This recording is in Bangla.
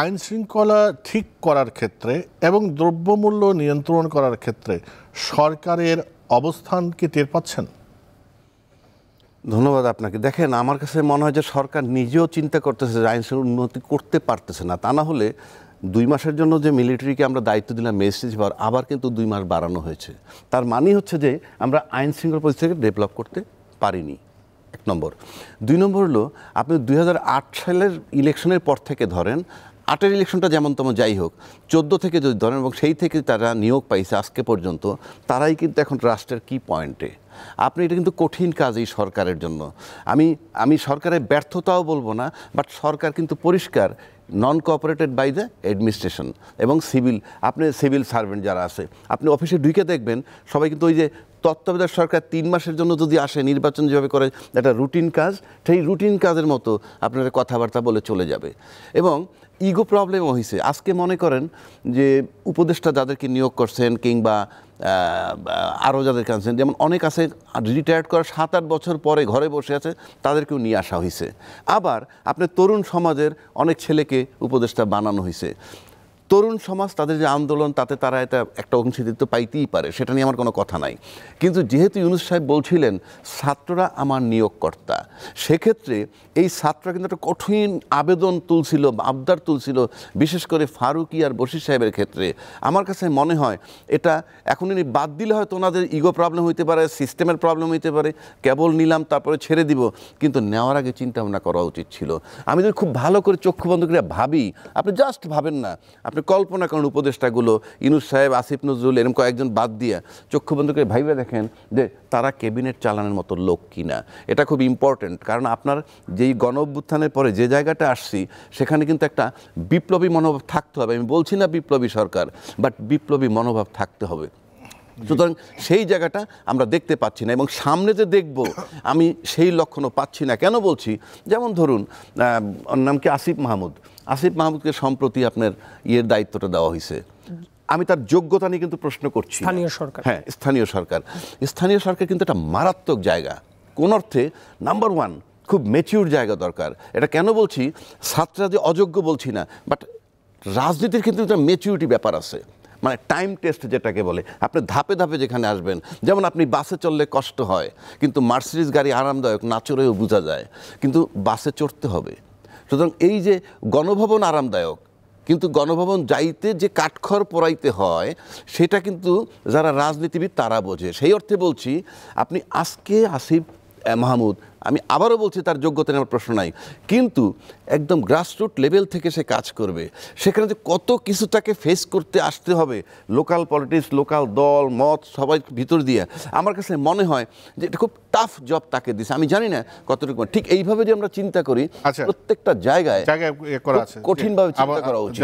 আইন শৃঙ্খলা ঠিক করার ক্ষেত্রে এবং দ্রব্যমূল্য নিয়ন্ত্রণ করার ক্ষেত্রে সরকারের অবস্থান কি টের পাচ্ছেন? ধন্যবাদ আপনাকে। দেখেন, আমার কাছে মনে হয় যে সরকার নিজেও চিন্তা করতেছে যে আইন শৃঙ্খলা উন্নতি করতে পারতেছে না। তা না হলে 2 মাসের জন্য যে মিলিটারিকে আমরা দায়িত্ব দিলাম ম্যাজিস্ট্রেট পাওয়ার, আবার কিন্তু 2 মাস বাড়ানো হয়েছে। তার মানে হচ্ছে যে আমরা আইন শৃঙ্খলা পরিস্থিতিকে ডেভেলপ করতে পারিনি, 1 নম্বর। 2 নম্বর হলো, আপনি 2008 সালের ইলেকশনের পর থেকে ধরেন, 8-এর ইলেকশনটা যেমন তেমন যাই হোক, 14 থেকে যদি ধরেন এবং সেই থেকে তারা নিয়োগ পাইছে আজকে পর্যন্ত, তারাই কিন্তু এখন রাষ্ট্রের কি পয়েন্টে। আপনি এটা কিন্তু কঠিন কাজ এই সরকারের জন্য। আমি সরকারের ব্যর্থতাও বলবো না, বাট সরকার কিন্তু পরিষ্কার নন কোঅপারেটেড বাই দ্য অ্যাডমিনিস্ট্রেশন এবং আপনি সিভিল সার্ভেন্ট যারা আছে, আপনি অফিসে ঢুকে দেখবেন সবাই কিন্তু ওই যে তত্ত্বাবধায়ক সরকার 3 মাসের জন্য যদি আসে, নির্বাচন যেভাবে করে একটা রুটিন কাজ, সেই রুটিন কাজের মতো আপনার কথাবার্তা বলে চলে যাবে। এবং ইগো প্রবলেমও হয়েছে। আজকে মনে করেন যে উপদেষ্টা যাদেরকে নিয়োগ করছেন কিংবা আরও যাদেরকে আনছেন, যেমন অনেক আছে রিটায়ার্ড করার 7-8 বছর পরে ঘরে বসে আছে, তাদেরকেও নিয়ে আসা হয়েছে। আবার আপনার তরুণ সমাজের অনেক ছেলেকে উপদেষ্টা বানানো হয়েছে। তরুণ সমাজ তাদের যে আন্দোলন, তাতে তারা এটা একটা অংশীদারিত্ব পাইতেই পারে, সেটা নিয়ে আমার কোনো কথা নাই। কিন্তু যেহেতু ইউনূস সাহেব বলছিলেন ছাত্ররা আমার নিয়োগকর্তা, সেক্ষেত্রে এই ছাত্ররা কিন্তু একটা কঠিন আবেদন তুলছিল, আবদার তুলছিল, বিশেষ করে ফারুকী আর বশির সাহেবের ক্ষেত্রে। আমার কাছে মনে হয় এটা এখন ইনি বাদ দিলে হয়তো ওনাদের ইগো প্রবলেম হইতে পারে, সিস্টেমের প্রবলেম হইতে পারে, কেবল নিলাম তারপরে ছেড়ে দিব, কিন্তু নেওয়ার আগে চিন্তা ভাবনা করা উচিত ছিল। আমি যদি খুব ভালো করে চক্ষু বন্ধ করে ভাবি, আপনি জাস্ট ভাবেন না, আপনি কল্পনা করেন উপদেষ্টাগুলো ইউনূস সাহেব, আসিফ নজরুল, এরকম কয়েকজন বাদ দিয়ে চক্ষু বন্ধ করে ভাইবে দেখেন যে তারা ক্যাবিনেট চালানোর মতো লোক কিনা। এটা খুব ইম্পর্টেন্ট, কারণ আপনার যেই গণ অভ্যুত্থানের পরে যে জায়গাটা আসছি, সেখানে কিন্তু একটা বিপ্লবী মনোভাব থাকতে হবে। আমি বলছি না বিপ্লবী সরকার, বাট বিপ্লবী মনোভাব থাকতে হবে। সুতরাং সেই জায়গাটা আমরা দেখতে পাচ্ছি না, এবং সামনে যে দেখব আমি সেই লক্ষণও পাচ্ছি না। কেন বলছি, যেমন ধরুন ওর নাম কি, আসিফ মাহমুদকে সম্প্রতি আপনার দায়িত্বটা দেওয়া হয়েছে। আমি তার যোগ্যতা নিয়ে কিন্তু প্রশ্ন করছি। স্থানীয় সরকার, হ্যাঁ, স্থানীয় সরকার কিন্তু একটা মারাত্মক জায়গা, কোন অর্থে নাম্বার 1 খুব ম্যাচিউর জায়গা দরকার। এটা কেন বলছি, ছাত্ররা যে অযোগ্য বলছি না, বাট রাজনীতির কিন্তু একটা ম্যাচিউরিটি ব্যাপার আছে, মানে টাইম টেস্ট যেটাকে বলে। আপনি ধাপে ধাপে যেখানে আসবেন, যেমন আপনি বাসে চললে কষ্ট হয়, কিন্তু মার্সিডিজ গাড়ি আরামদায়ক, না চড়েও বোঝা যায়, কিন্তু বাসে চড়তে হবে। সুতরাং এই যে গণভবন আরামদায়ক, কিন্তু গণভবন যাইতে যে কাঠখড় পোড়াইতে হয়, সেটা কিন্তু যারা রাজনীতিবিদ তারা বোঝে। সেই অর্থে বলছি, আপনি আজকে আসিফ মাহমুদ, আমি আবারও বলছি তার যোগ্যতা নিয়ে আমার প্রশ্ন নাই, কিন্তু একদম গ্রাসরুট লেভেল থেকে সে কাজ করবে। সেখানে যে কত কিছু তাকে ফেস করতে আসতে হবে, লোকাল পলিটিক্স, লোকাল দল মত সবাই ভিতর দিয়ে, আমার কাছে মনে হয় যে এটা খুব টাফ জব তাকে দিছে। আমি জানি না কতটুকু ঠিক এইভাবে যে আমরা চিন্তা করি, প্রত্যেকটা জায়গায় কঠিনভাবে চিন্তা করা উচিত।